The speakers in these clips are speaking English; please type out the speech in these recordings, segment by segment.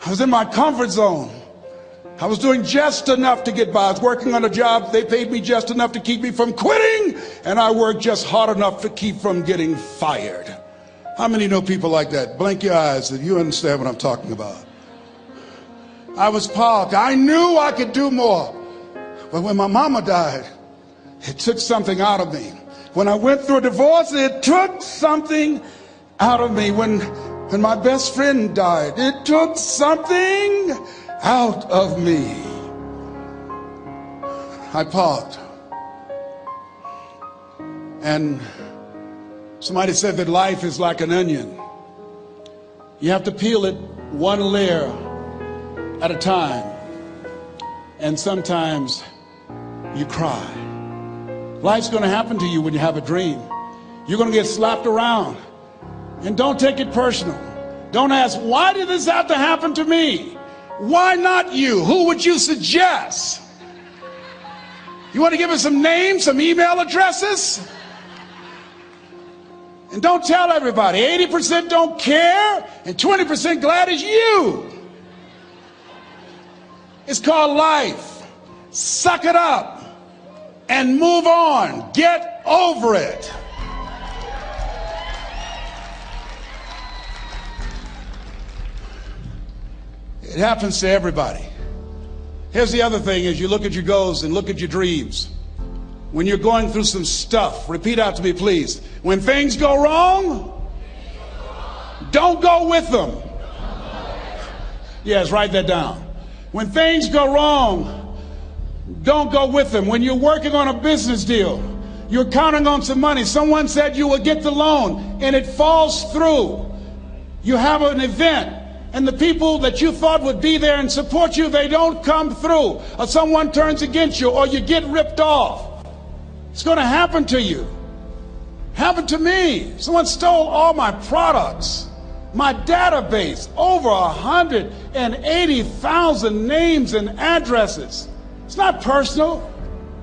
I was in my comfort zone. I was doing just enough to get by. I was working on a job. They paid me just enough to keep me from quitting, and I worked just hard enough to keep from getting fired. How many know people like that? Blink your eyes if you understand what I'm talking about. I was parked. I knew I could do more. But when my mama died, it took something out of me. When I went through a divorce, it took something out of me. When my best friend died, it took something out of me. I parked. And somebody said that life is like an onion. You have to peel it one layer at a time. And sometimes you cry. Life's going to happen to you when you have a dream. You're going to get slapped around. And don't take it personal. Don't ask, why did this have to happen to me? Why not you? Who would you suggest? You want to give us some names, some email addresses? And don't tell everybody. 80% don't care and 20% glad it's you. It's called life. Suck it up and move on. Get over it. It happens to everybody. Here's the other thing: as you look at your goals and look at your dreams, when you're going through some stuff, repeat out to me, please. When things go wrong, don't go with them. Yes, write that down. When things go wrong, don't go with them. When you're working on a business deal, you're counting on some money. Someone said you will get the loan and it falls through. You have an event and the people that you thought would be there and support you, they don't come through. Or someone turns against you, or you get ripped off. It's going to happen to you. Happened to me. Someone stole all my products, my database, over 180,000 names and addresses. It's not personal.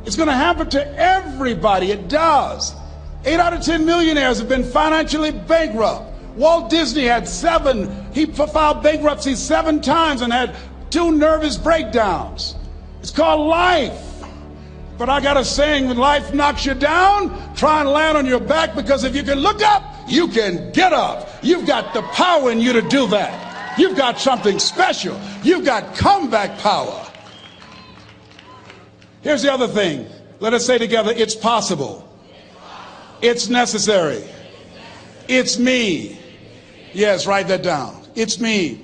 It's going to happen to everybody. It does. 8 out of 10 millionaires have been financially bankrupt. Walt Disney had he filed bankruptcy 7 times and had 2 nervous breakdowns. It's called life. But I got a saying: when life knocks you down, try and land on your back, because if you can look up, you can get up. You've got the power in you to do that. You've got something special. You've got comeback power. Here's the other thing. Let us say together, it's possible. It's necessary. It's me. Yes, write that down. It's me.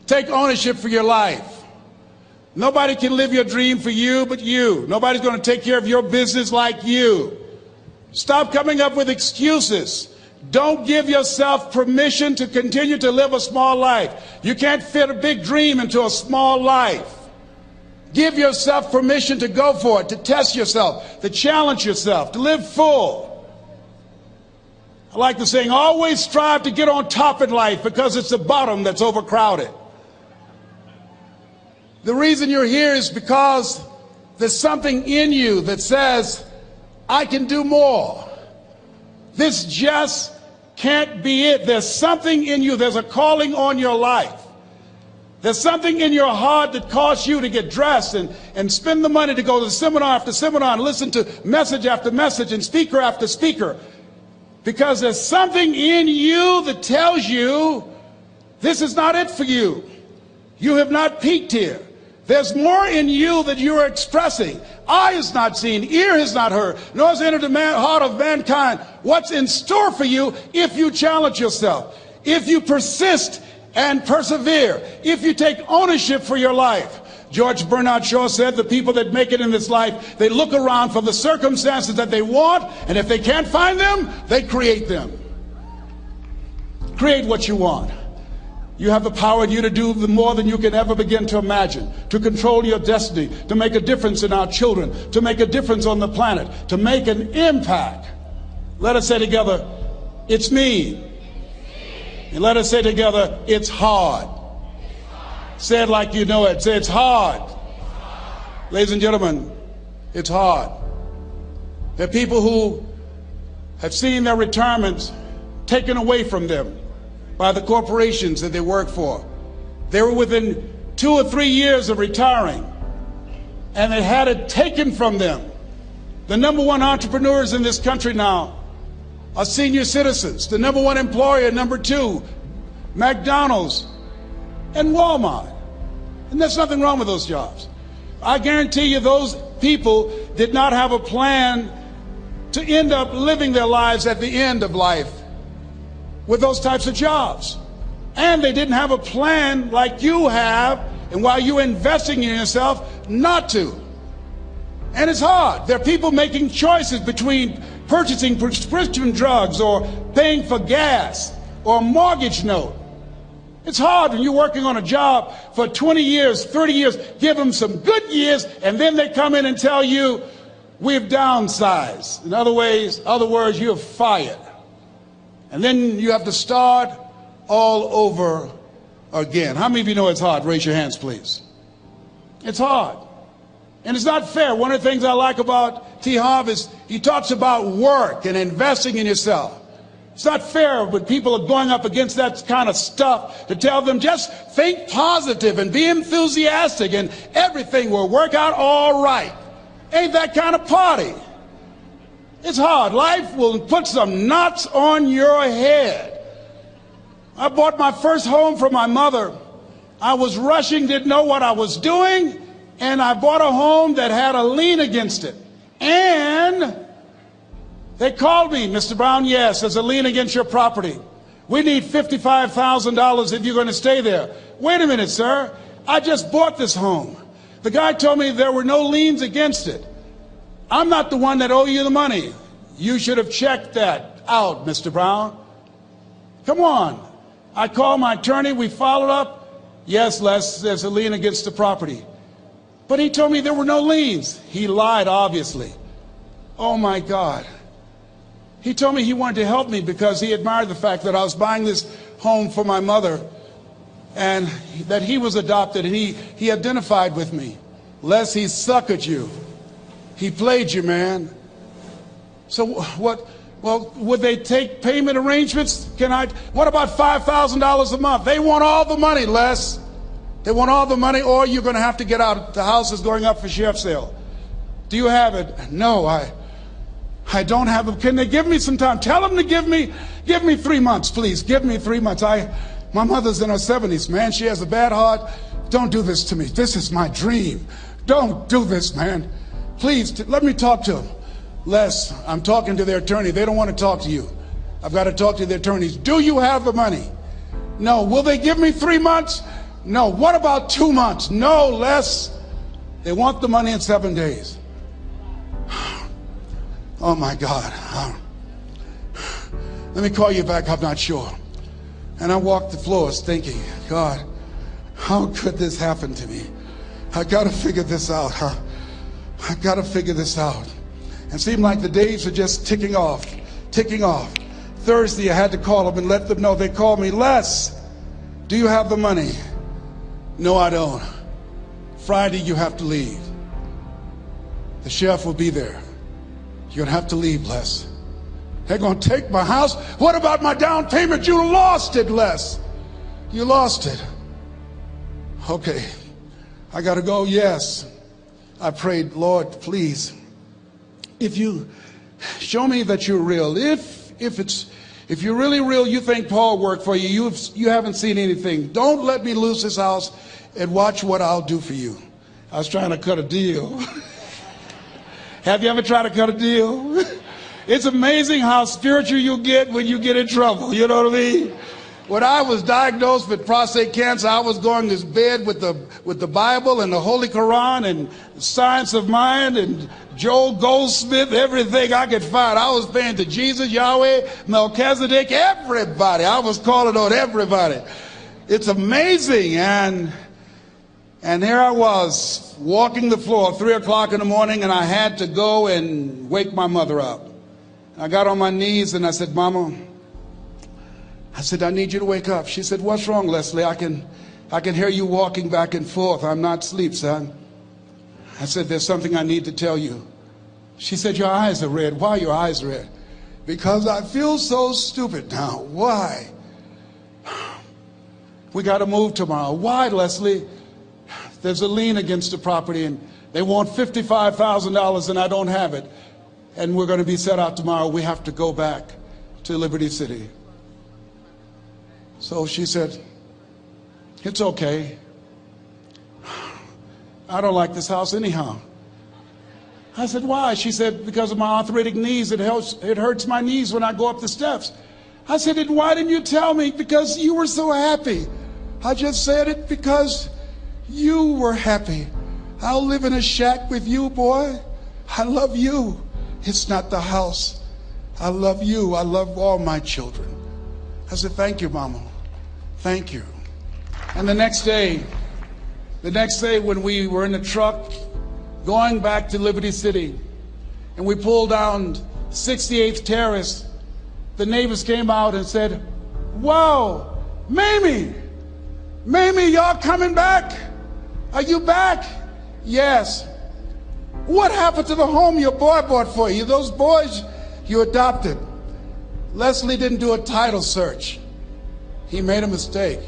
Take ownership for your life. Nobody can live your dream for you but you. Nobody's going to take care of your business like you. Stop coming up with excuses. Don't give yourself permission to continue to live a small life. You can't fit a big dream into a small life. Give yourself permission to go for it, to test yourself, to challenge yourself, to live full. I like the saying, always strive to get on top in life, because it's the bottom that's overcrowded. The reason you're here is because there's something in you that says, I can do more. This just can't be it. There's something in you. There's a calling on your life. There's something in your heart that caused you to get dressed and spend the money to go to seminar after seminar and listen to message after message and speaker after speaker. Because there's something in you that tells you this is not it for you. You have not peaked here. There's more in you that you are expressing. Eye has not seen, ear has not heard, nor has entered the heart of mankind what's in store for you if you challenge yourself, if you persist and persevere, if you take ownership for your life. George Bernard Shaw said the people that make it in this life, they look around for the circumstances that they want, and if they can't find them, they create them. Create what you want. You have the power in you to do more than you can ever begin to imagine, to control your destiny, to make a difference in our children, to make a difference on the planet, to make an impact. Let us say together, it's me. And let us say together, it's hard. Say it like you know it. Say, it's hard. Ladies and gentlemen, it's hard. There are people who have seen their retirements taken away from them by the corporations that they work for. They were within 2 or 3 years of retiring, and they had it taken from them. The number one entrepreneurs in this country now are senior citizens. The number one employer, number two, McDonald's and Walmart. And there's nothing wrong with those jobs. I guarantee you those people did not have a plan to end up living their lives at the end of life with those types of jobs. And they didn't have a plan like you have, and while you're investing in yourself, not to. And it's hard. There are people making choices between purchasing prescription drugs or paying for gas or a mortgage note. It's hard when you're working on a job for 20 years, 30 years, give them some good years, and then they come in and tell you, we've downsized. In other words, you're fired. And then you have to start all over again. How many of you know it's hard? Raise your hands, please. It's hard. And it's not fair. One of the things I like about T. Harv is he talks about work and investing in yourself. It's not fair when people are going up against that kind of stuff to tell them just think positive and be enthusiastic and everything will work out all right. Ain't that kind of party. It's hard. Life will put some knots on your head. I bought my first home for my mother. I was rushing, didn't know what I was doing, and I bought a home that had a lien against it. And they called me, Mr. Brown, yes, there's a lien against your property. We need $55,000 if you're going to stay there. Wait a minute, sir. I just bought this home. The guy told me there were no liens against it. I'm not the one that owe you the money. You should have checked that out, Mr. Brown. Come on. I called my attorney. We followed up. Yes, Les, there's a lien against the property. But he told me there were no liens. He lied, obviously. Oh, my God. He told me he wanted to help me because he admired the fact that I was buying this home for my mother and that he was adopted, and he identified with me. Les, he suckered you. He played you, man. So what? Well, would they take payment arrangements? What about $5,000 a month? They want all the money, Les. They want all the money, or you're going to have to get out. The house is going up for sheriff's sale. Do you have it? No, I don't have it. Can they give me some time? Tell them to give me 3 months, please. Give me 3 months. My mother's in her 70s, man. She has a bad heart. Don't do this to me. This is my dream. Don't do this, man. Please, let me talk to them. Les, I'm talking to their attorney. They don't want to talk to you. I've got to talk to their attorneys. Do you have the money? No. Will they give me 3 months? No. What about 2 months? No, Les. They want the money in 7 days. Oh, my God. Let me call you back. I'm not sure. And I walked the floors thinking, God, how could this happen to me? I got to figure this out. I got to figure this out. And it seemed like the days were just ticking off. Thursday, I had to call them and let them know. They called me, Les, do you have the money? No, I don't. Friday, you have to leave. The sheriff will be there. You're going to have to leave, Les. They're going to take my house. What about my down payment? You lost it, Les. You lost it. Okay. I got to go. Yes. I prayed, Lord, please, if you show me that you're real, if you're really real, you think Paul worked for you, you haven't seen anything. Don't let me lose this house and watch what I'll do for you. I was trying to cut a deal. Have you ever tried to cut a deal? It's amazing how spiritual you get when you get in trouble. You know what I mean? When I was diagnosed with prostate cancer, I was going to bed with the Bible and the Holy Quran and Science of Mind and Joel Goldsmith, everything I could find. I was praying to Jesus, Yahweh, Melchizedek, everybody. I was calling on everybody. It's amazing. And here I was walking the floor at 3 o'clock in the morning, and I had to go and wake my mother up. I got on my knees and I said, Mama, I need you to wake up. She said, what's wrong, Leslie? I can hear you walking back and forth. I'm not asleep, son. I said, there's something I need to tell you. She said, your eyes are red. Why are your eyes red? Because I feel so stupid now. Why? we got to move tomorrow. Why, Leslie? There's a lien against the property, and they want $55,000, and I don't have it. And we're going to be set out tomorrow. We have to go back to Liberty City. So she said, it's okay. I don't like this house anyhow. I said, why? She said, because of my arthritic knees. It hurts my knees when I go up the steps. I said, and why didn't you tell me? Because you were so happy. I just said it because you were happy. I'll live in a shack with you, boy. I love you. It's not the house. I love you. I love all my children. I said, thank you, Mama. Thank you. And the next day when we were in the truck going back to Liberty City, and we pulled down 68th Terrace, the neighbors came out and said, whoa, Mamie, y'all coming back? Are you back? Yes. What happened to the home your boy bought for you? Those boys you adopted. Leslie didn't do a title search. He made a mistake.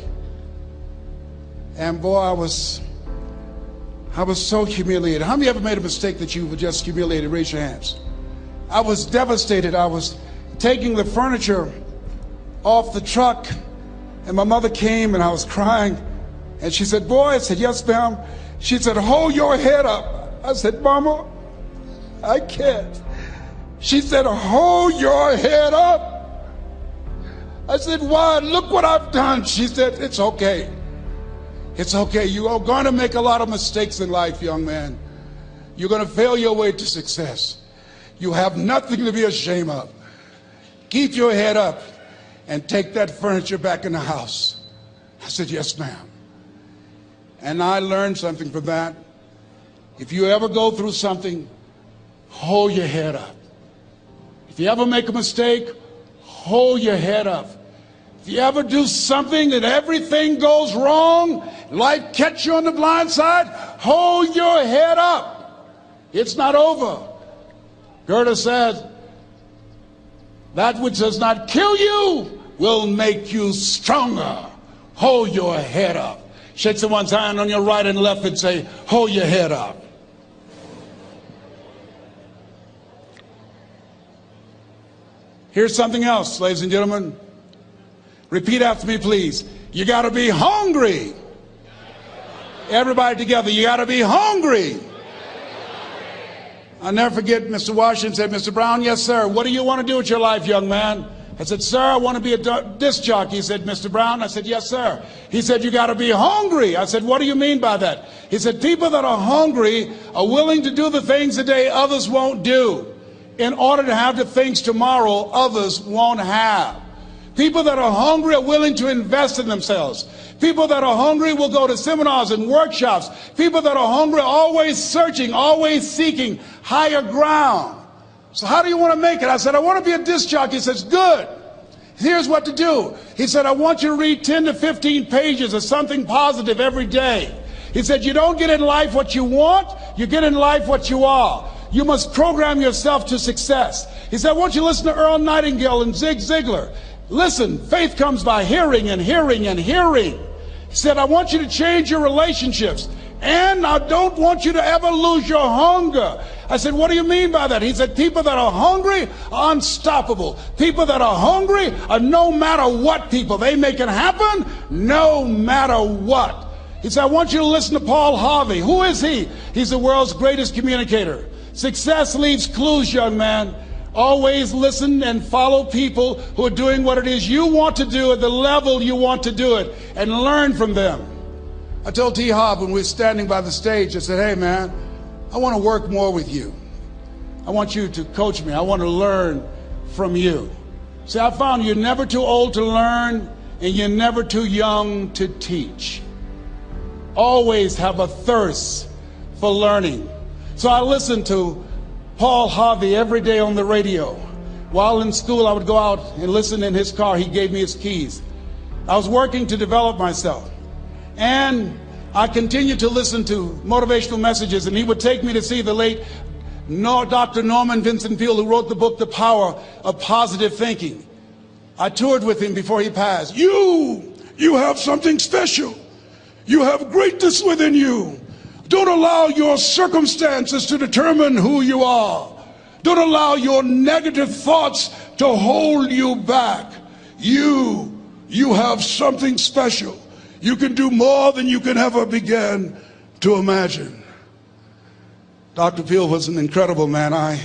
And boy, I was so humiliated. How many ever made a mistake that you were just humiliated? Raise your hands. I was devastated. I was taking the furniture off the truck, and my mother came, and I was crying. And she said, boy, I said, yes, ma'am. She said, hold your head up. I said, Mama, I can't. She said, hold your head up. I said, why? Look what I've done. She said, it's okay. It's okay. You are going to make a lot of mistakes in life, young man. You're going to fail your way to success. You have nothing to be ashamed of. Keep your head up and take that furniture back in the house. I said, yes, ma'am. And I learned something from that. If you ever go through something, hold your head up. If you ever make a mistake, hold your head up. If you ever do something that everything goes wrong, life catch you on the blind side, hold your head up. It's not over. Goethe said, that which does not kill you will make you stronger. Hold your head up. Shake someone's hand on your right and left and say, hold your head up. Here's something else, ladies and gentlemen. Repeat after me, please. You got to be hungry. Everybody together, you got to be hungry. I'll never forget Mr. Washington said, Mr. Brown, yes, sir. What do you want to do with your life, young man? I said, sir, I want to be a disc jockey. He said, Mr. Brown? I said, yes, sir. He said, you got to be hungry. I said, what do you mean by that? He said, people that are hungry are willing to do the things today others won't do in order to have the things tomorrow others won't have. People that are hungry are willing to invest in themselves. People that are hungry will go to seminars and workshops. People that are hungry are always searching, always seeking higher ground. So how do you want to make it? I said, I want to be a disc jockey. He says, good. Here's what to do. He said, I want you to read 10 to 15 pages of something positive every day. He said, you don't get in life what you want, you get in life what you are. You must program yourself to success. He said, I want you to listen to Earl Nightingale and Zig Ziglar. Listen, faith comes by hearing and hearing and hearing. He said, I want you to change your relationships. And I don't want you to ever lose your hunger. I said, what do you mean by that? He said, people that are hungry are unstoppable. People that are hungry are no matter what people. They make it happen no matter what. He said, I want you to listen to Paul Harvey. Who is he? He's the world's greatest communicator. Success leaves clues, young man. Always listen and follow people who are doing what it is you want to do at the level you want to do it, and learn from them. I told T. Hobb when we were standing by the stage, I said, hey man, I want to work more with you. I want you to coach me. I want to learn from you. See, I found you're never too old to learn and you're never too young to teach. Always have a thirst for learning. So I listened to Paul Harvey every day on the radio. While in school, I would go out and listen in his car. He gave me his keys. I was working to develop myself. And I continued to listen to motivational messages, and he would take me to see the late Dr. Norman Vincent Peale, who wrote the book, The Power of Positive Thinking. I toured with him before he passed. You You have something special. You have greatness within you. Don't allow your circumstances to determine who you are. Don't allow your negative thoughts to hold you back. You have something special. You can do more than you can ever begin to imagine. Dr. Peel was an incredible man. I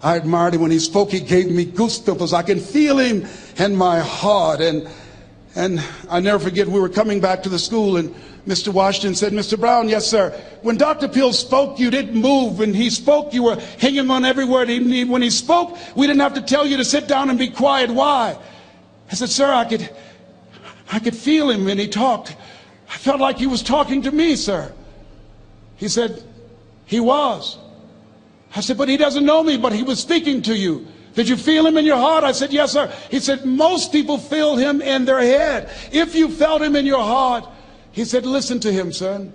admired him. When he spoke, he gave me goosebumps. I can feel him in my heart. And I never forget, we were coming back to the school, and Mr. Washington said, Mr. Brown, yes, sir. When Dr. Peel spoke, you didn't move. When he spoke, you were hanging on every word. When he spoke, we didn't have to tell you to sit down and be quiet. Why? I said, sir, I could feel him when he talked. I felt like he was talking to me, sir. He said, he was. I said, but he doesn't know me, but he was speaking to you. Did you feel him in your heart? I said, yes, sir. He said, most people feel him in their head. If you felt him in your heart, he said, listen to him, son.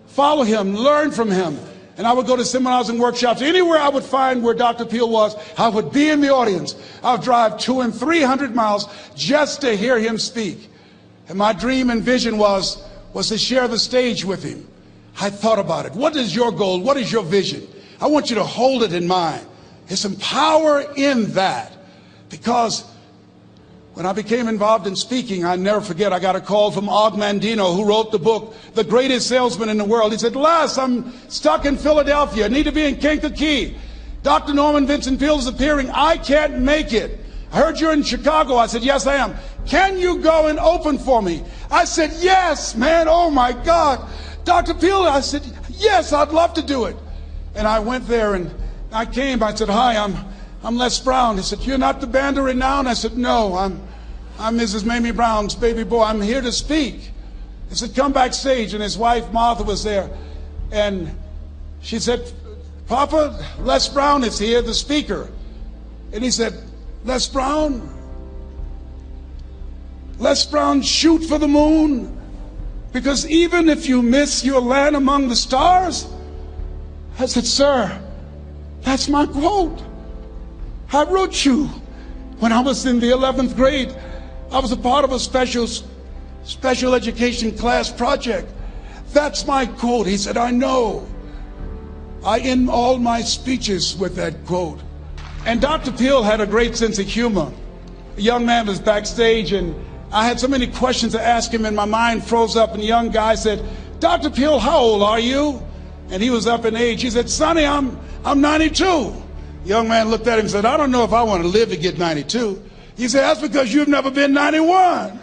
Follow him, learn from him. And I would go to seminars and workshops. Anywhere I would find where Dr. Peel was, I would be in the audience. I would drive 200 and 300 miles just to hear him speak. And my dream and vision was to share the stage with him. I thought about it. What is your goal? What is your vision? I want you to hold it in mind. There's some power in that. Because when I became involved in speaking, I never forget, I got a call from Og Mandino, who wrote the book, The Greatest Salesman in the World. He said, Les, I'm stuck in Philadelphia. I need to be in Kankakee. Dr. Norman Vincent Peale is appearing. I can't make it. I heard you're in Chicago. I said, yes, I am. Can you go and open for me? I said, yes, man. Oh, my God. Dr. Peale, I said, yes, I'd love to do it. And I went there and I came. I said, hi, I'm Les Brown. He said, you're not the band of renown? I said, no, I'm Mrs. Mamie Brown's baby boy. I'm here to speak. He said, come backstage. And his wife, Martha, was there. And she said, Papa, Les Brown is here, the speaker. And he said, Les Brown, shoot for the moon. Because even if you miss your land among the stars. I said, sir, that's my quote. I wrote you when I was in the 11th grade. I was a part of a special education class project. That's my quote. He said, I know. I end all my speeches with that quote. And Dr. Peel had a great sense of humor. A young man was backstage, and I had so many questions to ask him, and my mind froze up, and the young guy said, Dr. Peel, how old are you? And he was up in age. He said, Sonny, I'm 92. The young man looked at him and said, I don't know if I want to live to get 92. He said, that's because you've never been 91.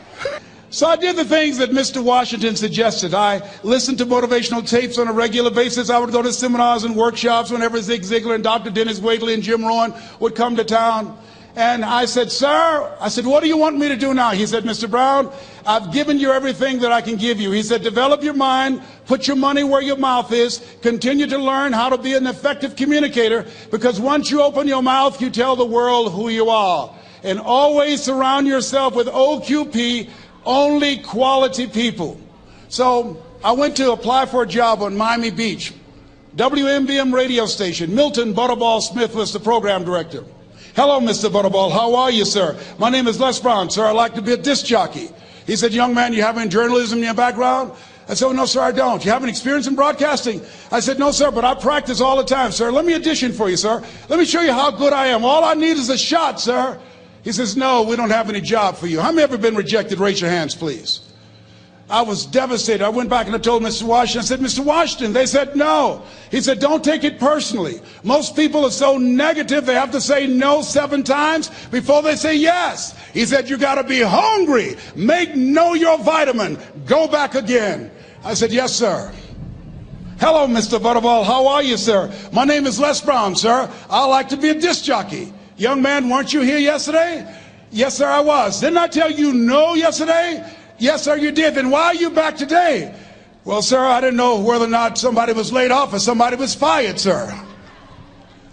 So I did the things that Mr. Washington suggested. I listened to motivational tapes on a regular basis. I would go to seminars and workshops whenever Zig Ziglar and Dr. Dennis Waitley and Jim Rohn would come to town. And I said, sir, what do you want me to do now? He said, Mr. Brown, I've given you everything that I can give you. He said, develop your mind, put your money where your mouth is, continue to learn how to be an effective communicator, because once you open your mouth, you tell the world who you are. And always surround yourself with OQP, only quality people. So I went to apply for a job on Miami Beach. WMBM radio station. Milton Butterball Smith was the program director. Hello, Mr. Butterball. How are you, sir? My name is Les Brown, sir. I'd like to be a disc jockey. He said, young man, you have any journalism in your background? I said, oh, no, sir, I don't. You have any experience in broadcasting? I said, no, sir, but I practice all the time, sir. Let me audition for you, sir. Let me show you how good I am. All I need is a shot, sir. He says, no, we don't have any job for you. How many ever been rejected? Raise your hands, please. I was devastated. I went back and I told Mr. Washington, I said, Mr. Washington, they said no. He said, don't take it personally. Most people are so negative, they have to say no 7 times before they say yes. He said, you got to be hungry. Know your vitamin. Go back again. I said, yes, sir. Hello, Mr. Butterball. How are you, sir? My name is Les Brown, sir. I like to be a disc jockey. Young man, weren't you here yesterday? Yes, sir, I was. Didn't I tell you no yesterday? Yes, sir, you did. Then why are you back today? Well, sir, I didn't know whether or not somebody was laid off or somebody was fired, sir.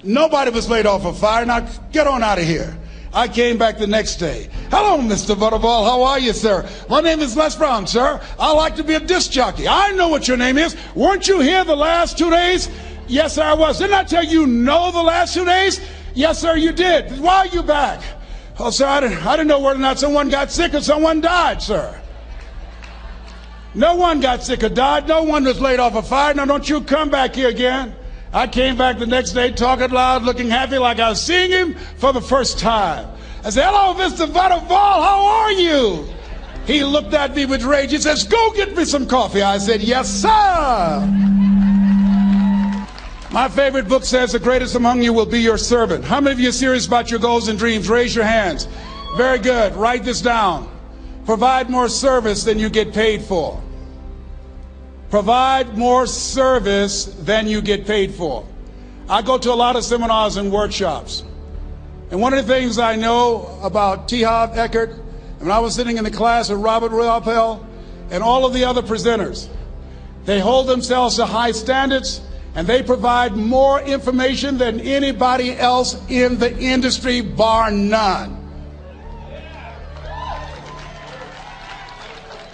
Nobody was laid off or fired. Now, get on out of here. I came back the next day. Hello, Mr. Butterball. How are you, sir? My name is Les Brown, sir. I like to be a disc jockey. I know what your name is. Weren't you here the last 2 days? Yes, sir, I was. Didn't I tell you no the last 2 days? Yes, sir, you did. Why are you back? Oh, sir, I didn't know whether or not someone got sick or someone died, sir. No one got sick or died. No one was laid off a fire. Now don't you come back here again. I came back the next day talking loud, looking happy like I was seeing him for the first time. I said, hello, Mr. Butterball, how are you? He looked at me with rage. He says, go get me some coffee. I said, yes, sir. My favorite book says, the greatest among you will be your servant. How many of you are serious about your goals and dreams? Raise your hands. Very good. Write this down. Provide more service than you get paid for. Provide more service than you get paid for. I go to a lot of seminars and workshops. And one of the things I know about T. Harv Eckert, when I was sitting in the class with Robert Ruppel and all of the other presenters, they hold themselves to high standards and they provide more information than anybody else in the industry, bar none.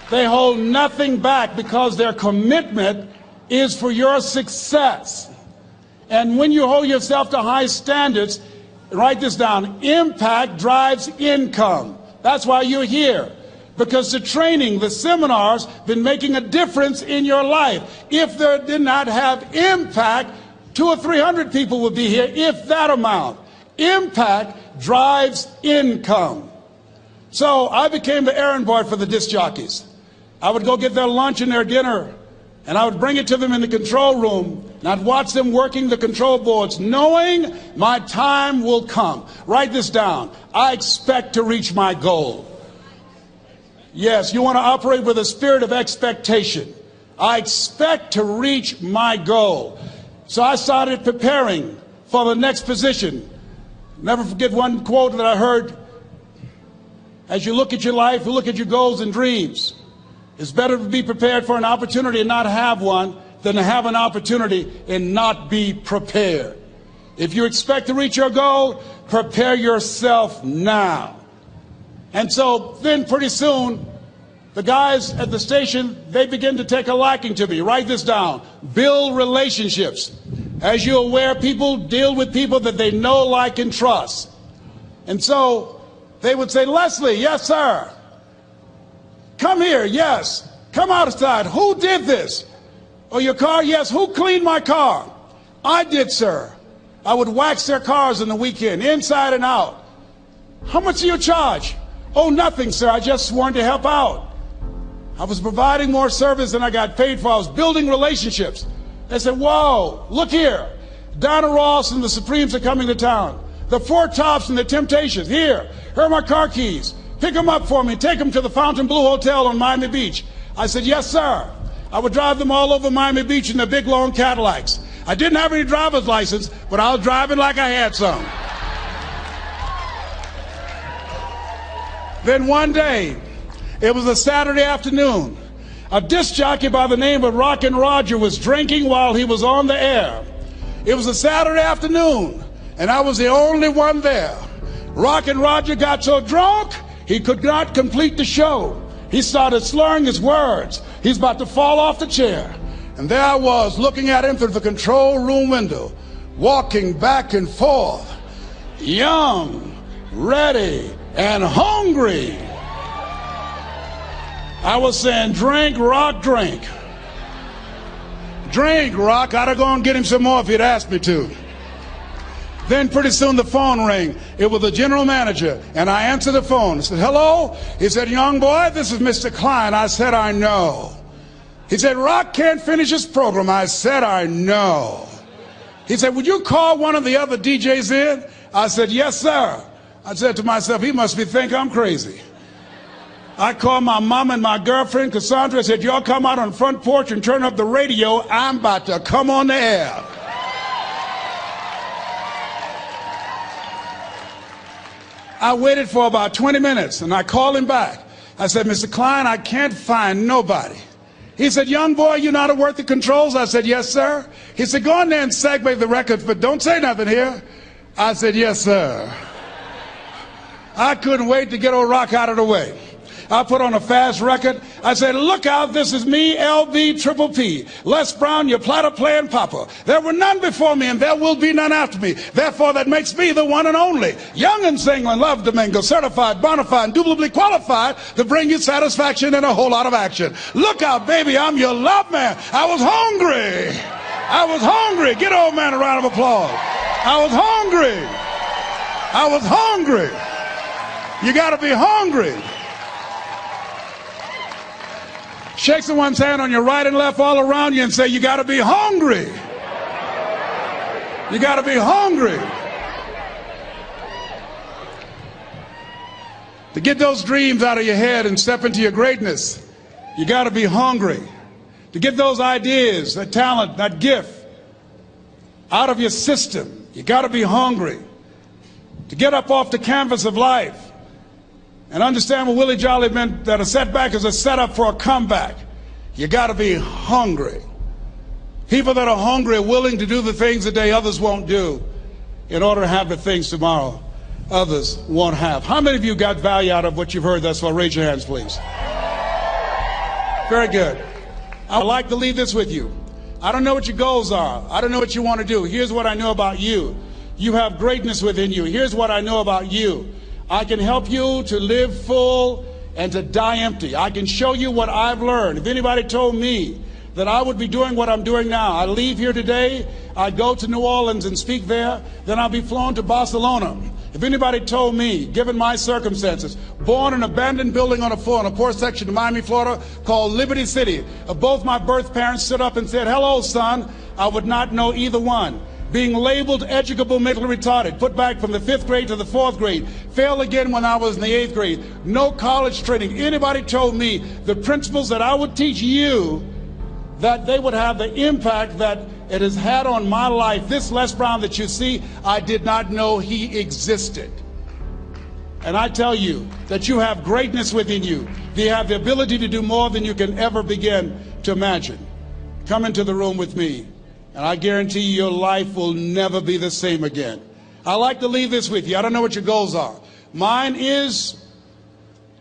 They hold nothing back because their commitment is for your success. And when you hold yourself to high standards, write this down, impact drives income. That's why you're here. Because the training, the seminars, been making a difference in your life. If they did not have impact, 200 or 300 people would be here, if that amount. Impact drives income. So I became the errand boy for the disc jockeys. I would go get their lunch and their dinner, and I would bring it to them in the control room, and I'd watch them working the control boards, knowing my time will come. Write this down. I expect to reach my goal. Yes, you want to operate with a spirit of expectation. I expect to reach my goal. So I started preparing for the next position. Never forget one quote that I heard. As you look at your life, you look at your goals and dreams. It's better to be prepared for an opportunity and not have one than to have an opportunity and not be prepared. If you expect to reach your goal, prepare yourself now. And so then pretty soon, the guys at the station, they begin to take a liking to me. Write this down. Build relationships. As you're aware, people deal with people that they know, like, and trust. And so they would say, Leslie, yes, sir. Come here, yes. Come outside. Who did this? Oh, your car? Yes. Who cleaned my car? I did, sir. I would wax their cars on the weekend, inside and out. How much do you charge? Oh, nothing, sir. I just sworn to help out. I was providing more service than I got paid for. I was building relationships. They said, whoa, look here. Donna Ross and the Supremes are coming to town. The Four Tops and the Temptations. Here are my car keys. Pick them up for me. Take them to the Fontainebleau Hotel on Miami Beach. I said, yes, sir. I would drive them all over Miami Beach in their big, long Cadillacs. I didn't have any driver's license, but I was driving like I had some. Then one day, it was a Saturday afternoon, a disc jockey by the name of Rockin' Roger was drinking while he was on the air. It was a Saturday afternoon, and I was the only one there. Rockin' Roger got so drunk, he could not complete the show. He started slurring his words. He's about to fall off the chair. And there I was, looking at him through the control room window, walking back and forth, young, ready, and hungry. I was saying, drink, Rock, drink. Drink, Rock. I'd have gone and get him some more if he'd asked me to. Then pretty soon the phone rang. It was the general manager, and I answered the phone. I said, hello? He said, young boy, this is Mr. Klein. I said, I know. He said, Rock can't finish his program. I said, I know. He said, would you call one of the other DJs in? I said, yes, sir. I said to myself, he must be think I'm crazy. I called my mom and my girlfriend, Cassandra. I said, y'all come out on the front porch and turn up the radio. I'm about to come on the air. I waited for about 20 minutes, and I called him back. I said, Mr. Klein, I can't find nobody. He said, young boy, you know how to work the controls? I said, yes, sir. He said, go in there and segue the records, but don't say nothing here. I said, yes, sir. I couldn't wait to get old Rock out of the way. I put on a fast record. I said, look out, this is me, LB Triple P. Les Brown, your platter playing papa. There were none before me and there will be none after me. Therefore, that makes me the one and only. Young and single and love Domingo, certified, bona fide, indubitably qualified to bring you satisfaction and a whole lot of action. Look out, baby, I'm your love man. I was hungry. I was hungry. Get old man a round of applause. I was hungry. I was hungry. You got to be hungry. Shake someone's hand on your right and left all around you and say, you got to be hungry. You got to be hungry. To get those dreams out of your head and step into your greatness, you got to be hungry. To get those ideas, that talent, that gift out of your system, you got to be hungry. To get up off the canvas of life and understand what Willie Jolly meant, that a setback is a setup for a comeback, you got to be hungry. People that are hungry are willing to do the things today others won't do in order to have the things tomorrow others won't have. How many of you got value out of what you've heard thus far? Raise your hands, please. Very good. I'd like to leave this with you. I don't know what your goals are. I don't know what you want to do. Here's what I know about you. You have greatness within you. Here's what I know about you. I can help you to live full and to die empty. I can show you what I've learned. If anybody told me that I would be doing what I'm doing now, I leave here today, I go to New Orleans and speak there, then I'll be flown to Barcelona. If anybody told me, given my circumstances, born in an abandoned building on a poor section of Miami, Florida, called Liberty City, both my birth parents stood up and said, hello, son, I would not know either one. Being labeled educable mentally retarded, put back from the 5th grade to the 4th grade, failed again when I was in the 8th grade, no college training. Anybody told me the principles that I would teach you, that they would have the impact that it has had on my life. This Les Brown that you see, I did not know he existed. And I tell you that you have greatness within you. You have the ability to do more than you can ever begin to imagine. Come into the room with me, and I guarantee you your life will never be the same again. I like to leave this with you. I don't know what your goals are. Mine is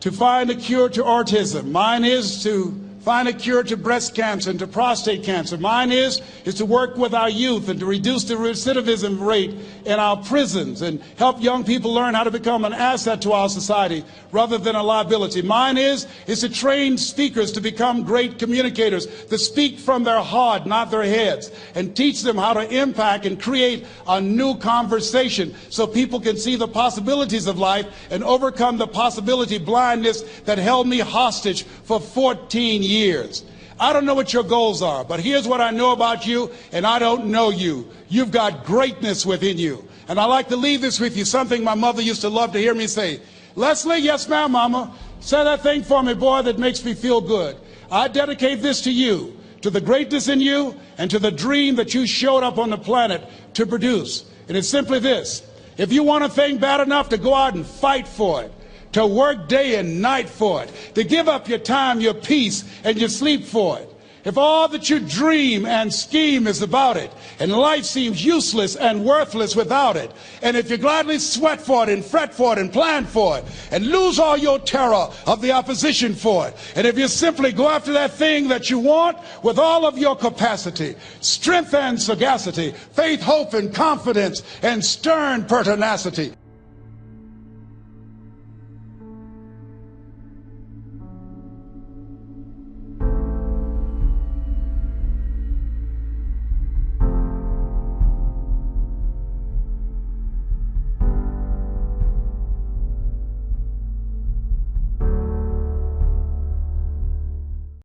to find a cure to autism. Mine is to find a cure to breast cancer and to prostate cancer. Mine is to work with our youth and to reduce the recidivism rate in our prisons and help young people learn how to become an asset to our society rather than a liability. Mine is to train speakers to become great communicators, to speak from their heart, not their heads, and teach them how to impact and create a new conversation so people can see the possibilities of life and overcome the possibility blindness that held me hostage for 14 years. I don't know what your goals are, but here's what I know about you, and I don't know you. You've got greatness within you. And I like to leave this with you, something my mother used to love to hear me say. Leslie, yes ma'am, mama, say that thing for me, boy, that makes me feel good. I dedicate this to you, to the greatness in you, and to the dream that you showed up on the planet to produce. And it's simply this: if you want a thing bad enough to go out and fight for it, to work day and night for it, to give up your time, your peace, and your sleep for it. If all that you dream and scheme is about it, and life seems useless and worthless without it, and if you gladly sweat for it and fret for it and plan for it, and lose all your terror of the opposition for it, and if you simply go after that thing that you want with all of your capacity, strength and sagacity, faith, hope, and confidence, and stern pertinacity,